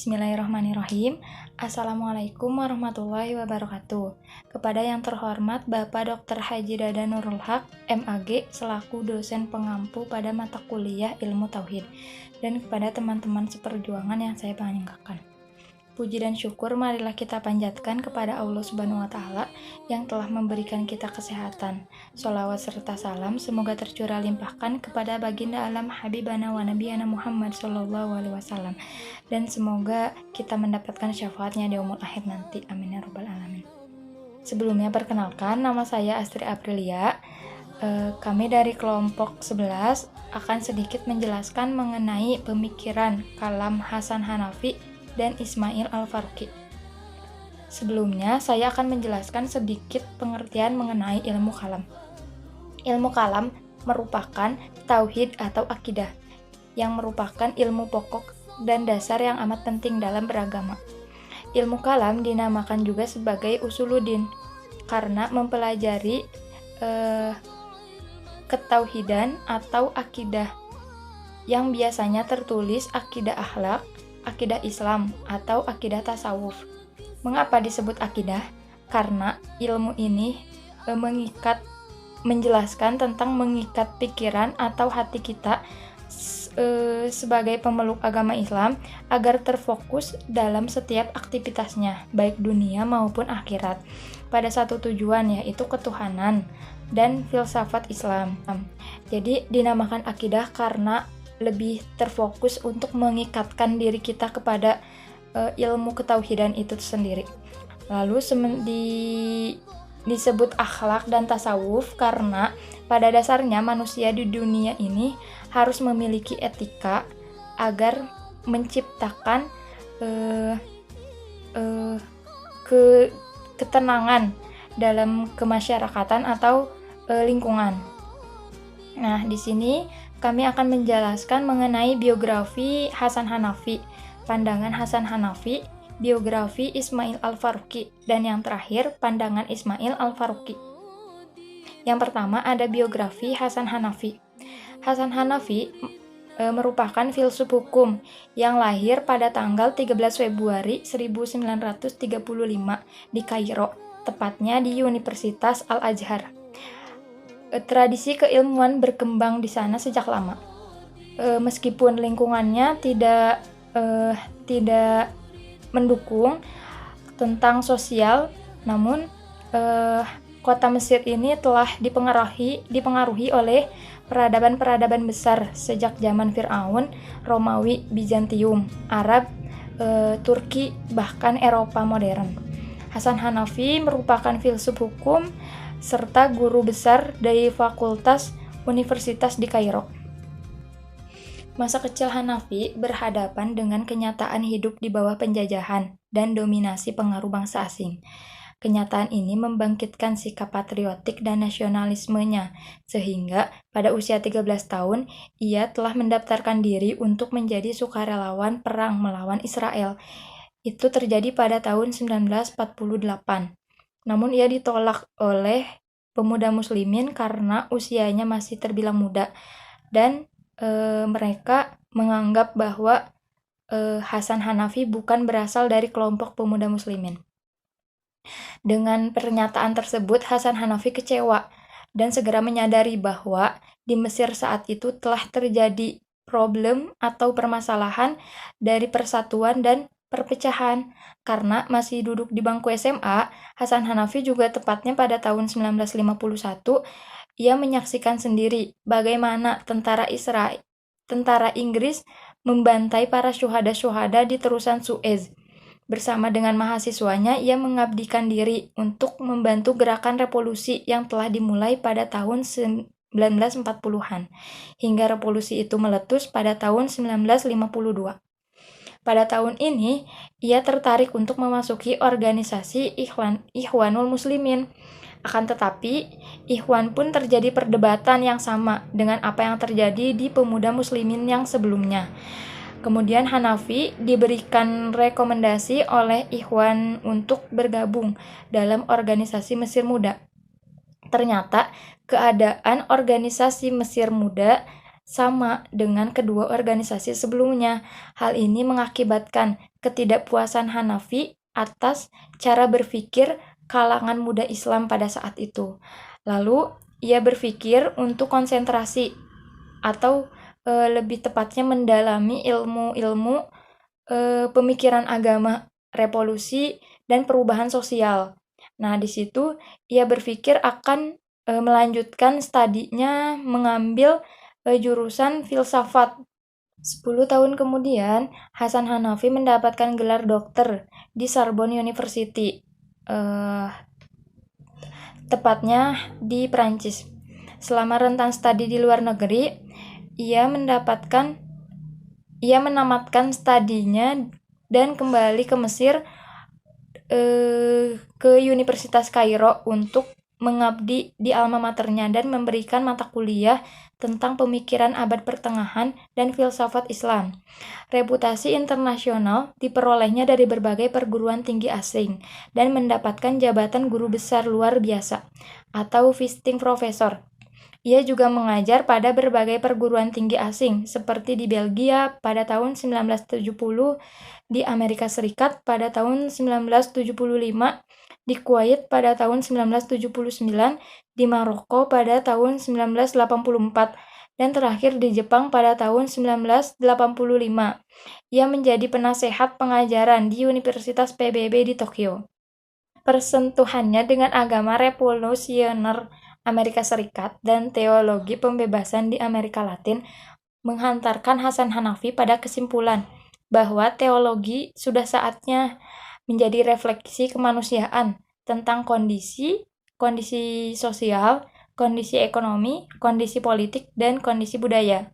Bismillahirrahmanirrahim. Assalamualaikum warahmatullahi wabarakatuh. Kepada yang terhormat Bapak Dr. Haji Dada Nurul Haq, MAG, selaku dosen pengampu pada mata kuliah Ilmu Tauhid, dan kepada teman-teman seperjuangan yang saya banggakan. Puji dan syukur marilah kita panjatkan kepada Allah Subhanahu wa Ta'ala yang telah memberikan kita kesehatan. Sholawat serta salam semoga tercurah limpahkan kepada baginda alam Habibana wa Nabiyana Muhammad Sallallahu Alaihi Wasallam, dan semoga kita mendapatkan syafaatnya di yaumul akhir nanti. Amin ya rabbal alamin. Sebelumnya perkenalkan, nama saya Astri Aprilia. Kami dari kelompok 11 akan sedikit menjelaskan mengenai pemikiran kalam Hasan Hanafi dan Ismail Al-Faruqi. Sebelumnya, saya akan menjelaskan sedikit pengertian mengenai ilmu kalam. Ilmu kalam merupakan tauhid atau akidah, yang merupakan ilmu pokok dan dasar yang amat penting dalam beragama. Ilmu kalam dinamakan juga sebagai usuluddin, karena mempelajari ketauhidan atau akidah, yang biasanya tertulis akidah akhlak, akidah Islam, atau akidah tasawuf. Mengapa disebut akidah? Karena ilmu ini menjelaskan tentang mengikat pikiran atau hati kita sebagai pemeluk agama Islam agar terfokus dalam setiap aktivitasnya, baik dunia maupun akhirat, pada satu tujuan, yaitu ketuhanan dan filsafat Islam. Jadi dinamakan akidah karena lebih terfokus untuk mengikatkan diri kita kepada ilmu ketauhidan itu sendiri. Lalu disebut akhlak dan tasawuf karena pada dasarnya manusia di dunia ini harus memiliki etika agar menciptakan ketenangan dalam kemasyarakatan atau lingkungan. Nah, di sini kami akan menjelaskan mengenai biografi Hasan Hanafi, pandangan Hasan Hanafi, biografi Ismail Al-Faruqi, dan yang terakhir pandangan Ismail Al-Faruqi. Yang pertama ada biografi Hasan Hanafi. Hasan Hanafi merupakan filsuf hukum yang lahir pada tanggal 13 Februari 1935 di Kairo, tepatnya di Universitas Al-Azhar. Tradisi keilmuan berkembang di sana sejak lama. Meskipun lingkungannya tidak mendukung tentang sosial, namun kota Mesir ini telah dipengaruhi oleh peradaban-peradaban besar sejak zaman Fir'aun, Romawi, Bizantium, Arab, Turki, bahkan Eropa modern. Hasan Hanafi merupakan filsuf hukum serta guru besar dari Fakultas Universitas di Kairo. Masa kecil Hanafi berhadapan dengan kenyataan hidup di bawah penjajahan dan dominasi pengaruh bangsa asing. Kenyataan ini membangkitkan sikap patriotik dan nasionalismenya, sehingga pada usia 13 tahun, ia telah mendaftarkan diri untuk menjadi sukarelawan perang melawan Israel. Itu terjadi pada tahun 1948. Namun ia ditolak oleh pemuda muslimin karena usianya masih terbilang muda, dan mereka menganggap bahwa Hasan Hanafi bukan berasal dari kelompok pemuda muslimin. Dengan pernyataan tersebut, Hasan Hanafi kecewa dan segera menyadari bahwa di Mesir saat itu telah terjadi problem atau permasalahan dari persatuan dan perpecahan. Karena masih duduk di bangku SMA, Hasan Hanafi juga tepatnya pada tahun 1951, ia menyaksikan sendiri bagaimana tentara Inggris membantai para syuhada-syuhada di terusan Suez. Bersama dengan mahasiswanya, ia mengabdikan diri untuk membantu gerakan revolusi yang telah dimulai pada tahun 1940-an, hingga revolusi itu meletus pada tahun 1952. Pada tahun ini, ia tertarik untuk memasuki organisasi Ikhwanul Muslimin. Akan tetapi, Ikhwan pun terjadi perdebatan yang sama dengan apa yang terjadi di pemuda muslimin yang sebelumnya. Kemudian Hanafi diberikan rekomendasi oleh Ikhwan untuk bergabung dalam organisasi Mesir Muda. Ternyata, keadaan organisasi Mesir Muda sama dengan kedua organisasi sebelumnya. Hal ini mengakibatkan ketidakpuasan Hanafi atas cara berpikir kalangan muda Islam pada saat itu. Lalu ia berpikir untuk konsentrasi atau lebih tepatnya mendalami ilmu-ilmu pemikiran agama, revolusi, dan perubahan sosial. Nah, di situ ia berpikir akan melanjutkan studinya mengambil jurusan filsafat. 10 tahun kemudian, Hasan Hanafi mendapatkan gelar dokter di Sorbonne University, tepatnya di Prancis. Selama rentan studi di luar negeri, ia menamatkan studinya dan kembali ke Mesir, ke Universitas Kairo untuk mengabdi di alma maternya dan memberikan mata kuliah tentang pemikiran abad pertengahan dan filsafat Islam. Reputasi internasional diperolehnya dari berbagai perguruan tinggi asing dan mendapatkan jabatan guru besar luar biasa atau visiting professor. Ia juga mengajar pada berbagai perguruan tinggi asing seperti di Belgia pada tahun 1970, di Amerika Serikat pada tahun 1975, di Kuwait pada tahun 1979, di Maroko pada tahun 1984, dan terakhir di Jepang pada tahun 1985. Ia menjadi penasehat pengajaran di Universitas PBB di Tokyo. Persentuhannya dengan agama revolusioner Amerika Serikat dan teologi pembebasan di Amerika Latin menghantarkan Hasan Hanafi pada kesimpulan bahwa teologi sudah saatnya menjadi refleksi kemanusiaan tentang kondisi sosial, kondisi ekonomi, kondisi politik, dan kondisi budaya.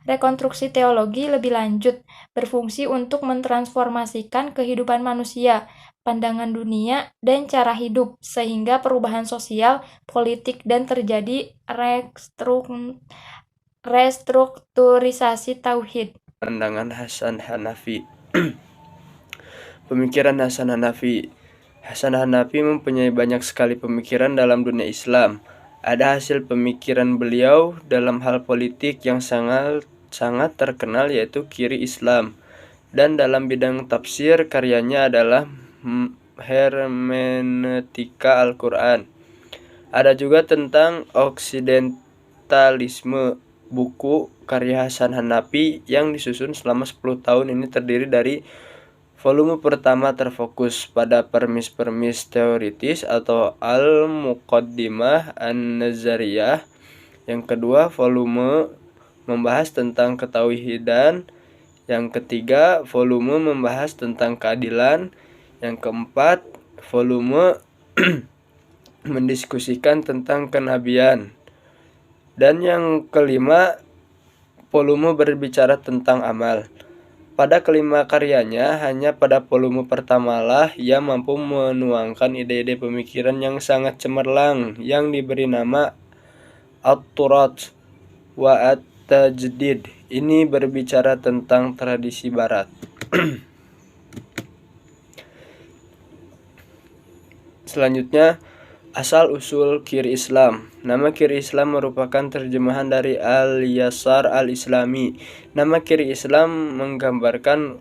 Rekonstruksi teologi lebih lanjut berfungsi untuk mentransformasikan kehidupan manusia, pandangan dunia, dan cara hidup, sehingga perubahan sosial, politik, dan terjadi restrukturisasi tauhid. Pandangan Hasan Hanafi. Pemikiran Hasan Hanafi. Hasan Hanafi mempunyai banyak sekali pemikiran dalam dunia Islam. Ada hasil pemikiran beliau dalam hal politik yang sangat terkenal, yaitu Kiri Islam. Dan dalam bidang tafsir, karyanya adalah Hermeneutika Al-Quran. Ada juga tentang Oksidentalisme, buku karya Hasan Hanafi yang disusun selama 10 tahun ini terdiri dari volume pertama terfokus pada permis-permis teoritis atau Al-Muqaddimah An-Nazariyah. Yang kedua, volume membahas tentang ketauhidan. Yang ketiga, volume membahas tentang keadilan. Yang keempat, volume mendiskusikan tentang kenabian. Dan yang kelima, volume berbicara tentang amal. Pada kelima karyanya, hanya pada volume pertamalah ia mampu menuangkan ide-ide pemikiran yang sangat cemerlang yang diberi nama At-Turath wa At-Tajdid. Ini berbicara tentang tradisi barat. Selanjutnya, asal-usul Kiri Islam. Nama Kiri Islam merupakan terjemahan dari Al-Yasar Al-Islami. Nama Kiri Islam menggambarkan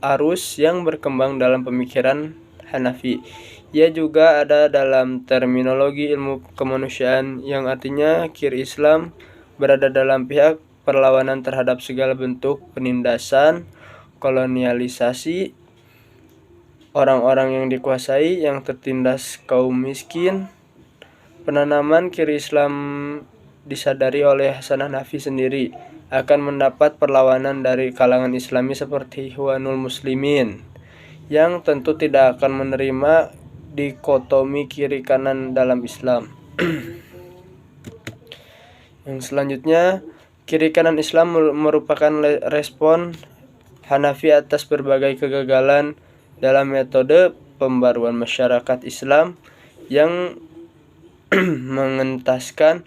arus yang berkembang dalam pemikiran Hanafi. Ia juga ada dalam terminologi ilmu kemanusiaan yang artinya Kiri Islam berada dalam pihak perlawanan terhadap segala bentuk penindasan, kolonialisasi, orang-orang yang dikuasai, yang tertindas kaum miskin. Penanaman Kiri Islam disadari oleh Hasan Hanafi sendiri akan mendapat perlawanan dari kalangan Islami seperti Ikhwanul Muslimin, yang tentu tidak akan menerima dikotomi kiri kanan dalam Islam. Yang selanjutnya, kiri kanan Islam merupakan respon Hanafi atas berbagai kegagalan dalam metode pembaruan masyarakat Islam yang mengentaskan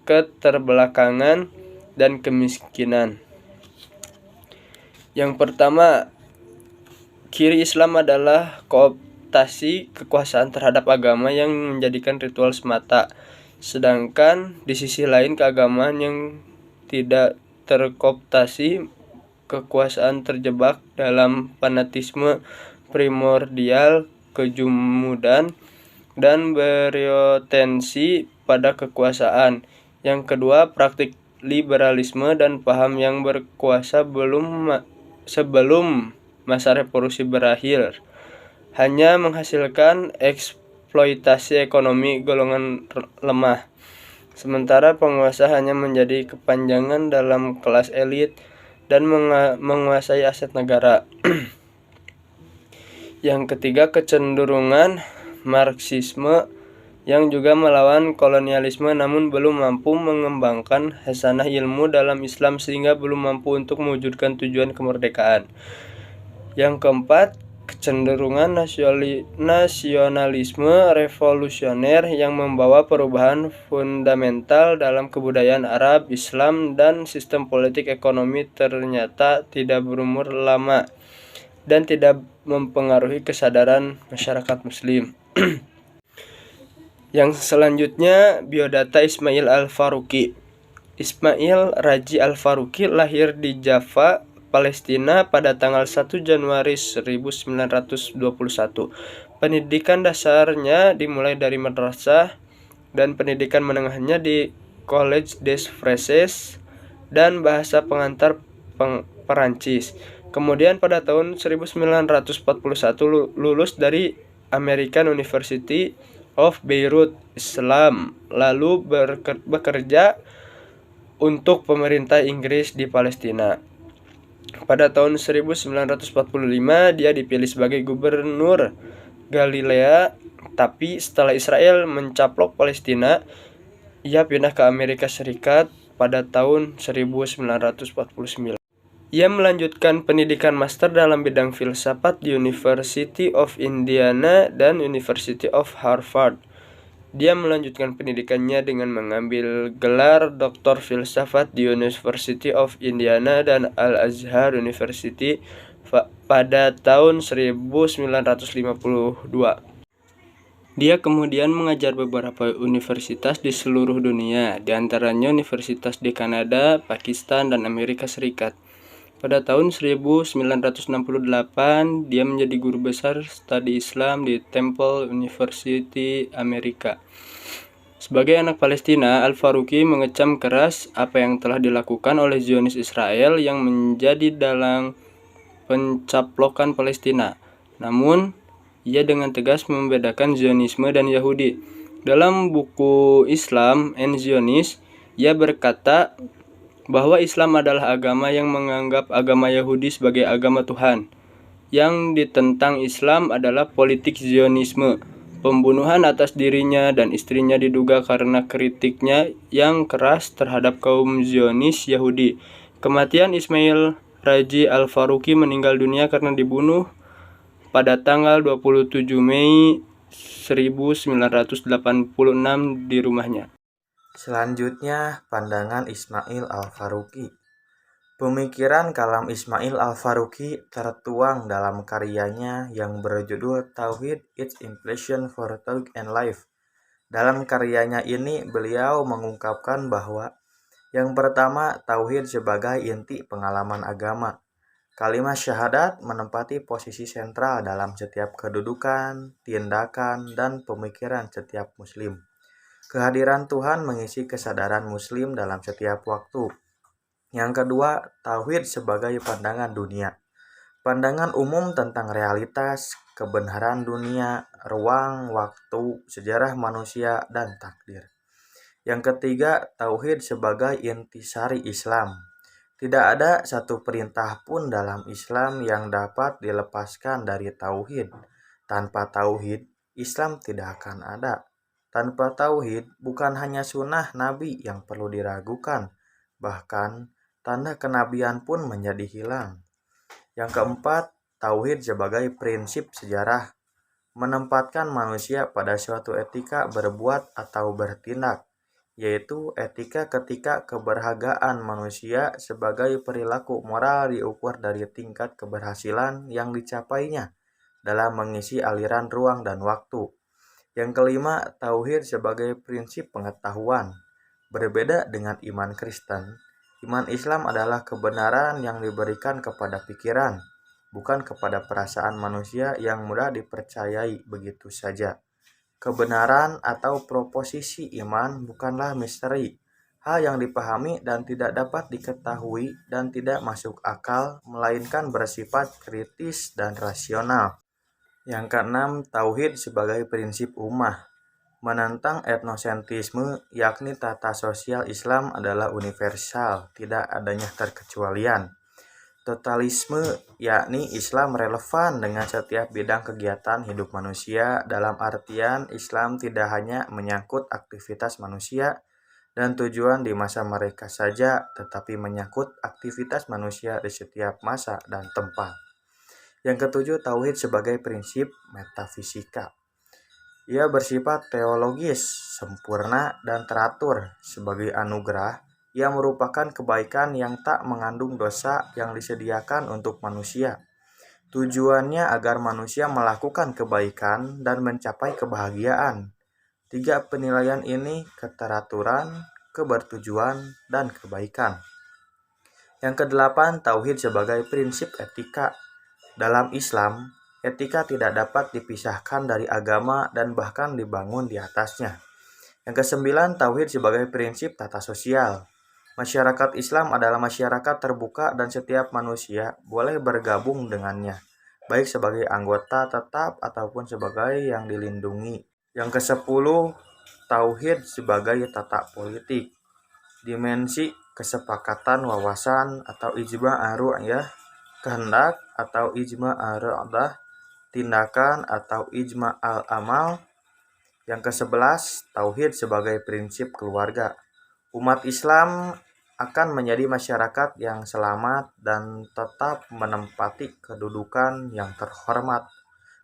keterbelakangan dan kemiskinan. Yang pertama, kiri Islam adalah kooptasi kekuasaan terhadap agama yang menjadikan ritual semata. Sedangkan di sisi lain, keagamaan yang tidak terkooptasi kekuasaan terjebak dalam fanatisme primordial, kejumudan, dan berpotensi pada kekuasaan. Yang kedua, praktik liberalisme dan paham yang berkuasa sebelum masa revolusi berakhir hanya menghasilkan eksploitasi ekonomi golongan lemah. Sementara penguasa hanya menjadi kepanjangan dalam kelas elit dan menguasai aset negara. Yang ketiga, kecenderungan Marxisme yang juga melawan kolonialisme namun belum mampu mengembangkan hasanah ilmu dalam Islam sehingga belum mampu untuk mewujudkan tujuan kemerdekaan. Yang keempat, kecenderungan nasionalisme revolusioner yang membawa perubahan fundamental dalam kebudayaan Arab, Islam, dan sistem politik ekonomi ternyata tidak berumur lama dan tidak mempengaruhi kesadaran masyarakat Muslim. Yang selanjutnya, biodata Ismail Al-Faruqi. Ismail Raji Al-Faruqi lahir di Java, Palestina pada tanggal 1 Januari 1921. Pendidikan dasarnya dimulai dari madrasah dan pendidikan menengahnya di Collège des Frères dan bahasa pengantar Perancis. Kemudian pada tahun 1941 lulus dari American University of Beirut, Islam, lalu bekerja untuk pemerintah Inggris di Palestina. Pada tahun 1945 dia dipilih sebagai gubernur Galilea, tapi setelah Israel mencaplok Palestina, ia pindah ke Amerika Serikat pada tahun 1949. Ia melanjutkan pendidikan master dalam bidang filsafat di University of Indiana dan University of Harvard. Dia melanjutkan pendidikannya dengan mengambil gelar Doktor Filsafat di University of Indiana dan Al-Azhar University pada tahun 1952. Dia kemudian mengajar beberapa universitas di seluruh dunia, di antaranya universitas di Kanada, Pakistan, dan Amerika Serikat. Pada tahun 1968, dia menjadi guru besar studi Islam di Temple University, Amerika. Sebagai anak Palestina, Al-Faruqi mengecam keras apa yang telah dilakukan oleh Zionis Israel yang menjadi dalang pencaplokan Palestina. Namun, ia dengan tegas membedakan Zionisme dan Yahudi. Dalam buku Islam and Zionism, ia berkata bahwa Islam adalah agama yang menganggap agama Yahudi sebagai agama Tuhan. Yang ditentang Islam adalah politik Zionisme. Pembunuhan atas dirinya dan istrinya diduga karena kritiknya yang keras terhadap kaum Zionis Yahudi. Kematian Ismail Raji Al-Faruqi meninggal dunia karena dibunuh pada tanggal 27 Mei 1986 di rumahnya. Selanjutnya, pandangan Ismail Al-Faruqi. Pemikiran kalam Ismail Al-Faruqi tertuang dalam karyanya yang berjudul Tauhid, Its Implication for Thought and Life. Dalam karyanya ini, beliau mengungkapkan bahwa yang pertama, Tauhid sebagai inti pengalaman agama. Kalimat syahadat menempati posisi sentral dalam setiap kedudukan, tindakan, dan pemikiran setiap Muslim. Kehadiran Tuhan mengisi kesadaran Muslim dalam setiap waktu. Yang kedua, Tauhid sebagai pandangan dunia. Pandangan umum tentang realitas, kebenaran dunia, ruang, waktu, sejarah manusia, dan takdir. Yang ketiga, Tauhid sebagai intisari Islam. Tidak ada satu perintah pun dalam Islam yang dapat dilepaskan dari Tauhid. Tanpa Tauhid, Islam tidak akan ada. Tanpa Tauhid, bukan hanya sunnah Nabi yang perlu diragukan, bahkan tanda kenabian pun menjadi hilang. Yang keempat, Tauhid sebagai prinsip sejarah, menempatkan manusia pada suatu etika berbuat atau bertindak, yaitu etika ketika keberhargaan manusia sebagai perilaku moral diukur dari tingkat keberhasilan yang dicapainya dalam mengisi aliran ruang dan waktu. Yang kelima, Tauhid sebagai prinsip pengetahuan. Berbeda dengan iman Kristen, Iman Islam adalah kebenaran yang diberikan kepada pikiran, bukan kepada perasaan manusia yang mudah dipercayai begitu saja. Kebenaran atau proposisi iman bukanlah misteri, hal yang dipahami dan tidak dapat diketahui dan tidak masuk akal, melainkan bersifat kritis dan rasional. Yang keenam, tauhid sebagai prinsip ummah. Menentang etnosentrisme, yakni tata sosial Islam adalah universal, tidak adanya terkecualian. Totalisme, yakni Islam relevan dengan setiap bidang kegiatan hidup manusia, dalam artian Islam tidak hanya menyangkut aktivitas manusia dan tujuan di masa mereka saja, tetapi menyangkut aktivitas manusia di setiap masa dan tempat. Yang ketujuh, tauhid sebagai prinsip metafisika. Ia bersifat teologis, sempurna, dan teratur sebagai anugerah. Ia merupakan kebaikan yang tak mengandung dosa yang disediakan untuk manusia. Tujuannya agar manusia melakukan kebaikan dan mencapai kebahagiaan. Tiga penilaian ini, keteraturan, kebertujuan, dan kebaikan. Yang kedelapan, tauhid sebagai prinsip etika. Dalam Islam, etika tidak dapat dipisahkan dari agama dan bahkan dibangun di atasnya. Yang kesembilan, tauhid sebagai prinsip tata sosial. Masyarakat Islam adalah masyarakat terbuka dan setiap manusia boleh bergabung dengannya, baik sebagai anggota tetap ataupun sebagai yang dilindungi. Yang kesepuluh, tauhid sebagai tata politik. Dimensi kesepakatan wawasan atau ijma' ru'yah, kehendak atau ijma' ar-ra'dah, tindakan atau ijma' al-amal. Yang ke-11, tauhid sebagai prinsip keluarga. Umat Islam akan menjadi masyarakat yang selamat dan tetap menempati kedudukan yang terhormat.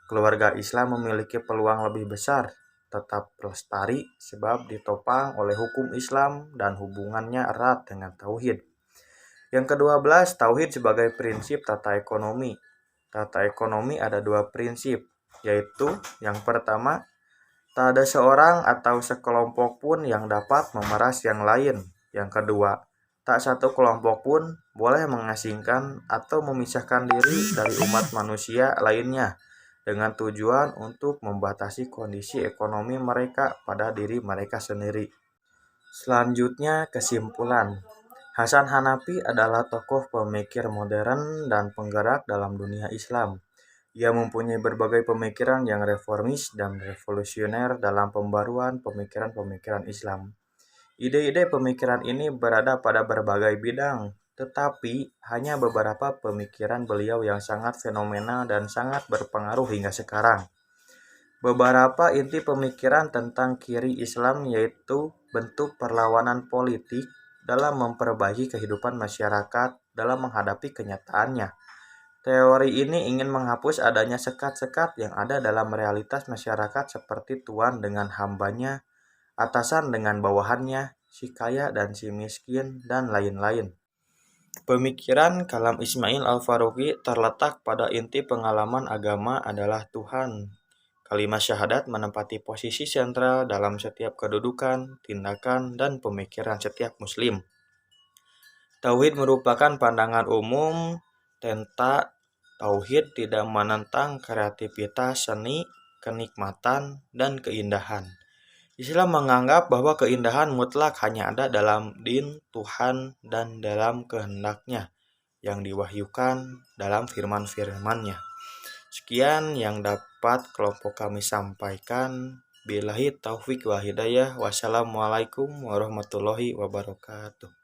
Keluarga Islam memiliki peluang lebih besar tetap lestari sebab ditopang oleh hukum Islam dan hubungannya erat dengan tauhid. Yang ke-12, tauhid sebagai prinsip tata ekonomi. Tata ekonomi ada dua prinsip, yaitu yang pertama, tak ada seorang atau sekelompok pun yang dapat memeras yang lain. Yang kedua, tak satu kelompok pun boleh mengasingkan atau memisahkan diri dari umat manusia lainnya dengan tujuan untuk membatasi kondisi ekonomi mereka pada diri mereka sendiri. Selanjutnya, kesimpulan. Hasan Hanafi adalah tokoh pemikir modern dan penggerak dalam dunia Islam. Ia mempunyai berbagai pemikiran yang reformis dan revolusioner dalam pembaruan pemikiran-pemikiran Islam. Ide-ide pemikiran ini berada pada berbagai bidang, tetapi hanya beberapa pemikiran beliau yang sangat fenomenal dan sangat berpengaruh hingga sekarang. Beberapa inti pemikiran tentang kiri Islam yaitu bentuk perlawanan politik dalam memperbaiki kehidupan masyarakat dalam menghadapi kenyataannya. Teori ini ingin menghapus adanya sekat-sekat yang ada dalam realitas masyarakat seperti tuan dengan hambanya, atasan dengan bawahannya, si kaya dan si miskin, dan lain-lain. Pemikiran Kalam Ismail Al-Faruqi terletak pada inti pengalaman agama adalah Tuhan. Kalimat syahadat menempati posisi sentral dalam setiap kedudukan, tindakan, dan pemikiran setiap muslim. Tauhid merupakan pandangan umum tentang tauhid tidak menentang kreativitas, seni, kenikmatan, dan keindahan. Islam menganggap bahwa keindahan mutlak hanya ada dalam din Tuhan dan dalam kehendaknya yang diwahyukan dalam firman-firman-Nya. Sekian yang dapat kelompok kami sampaikan. Billahi taufik wa hidayah. Wassalamualaikum warahmatullahi wabarakatuh.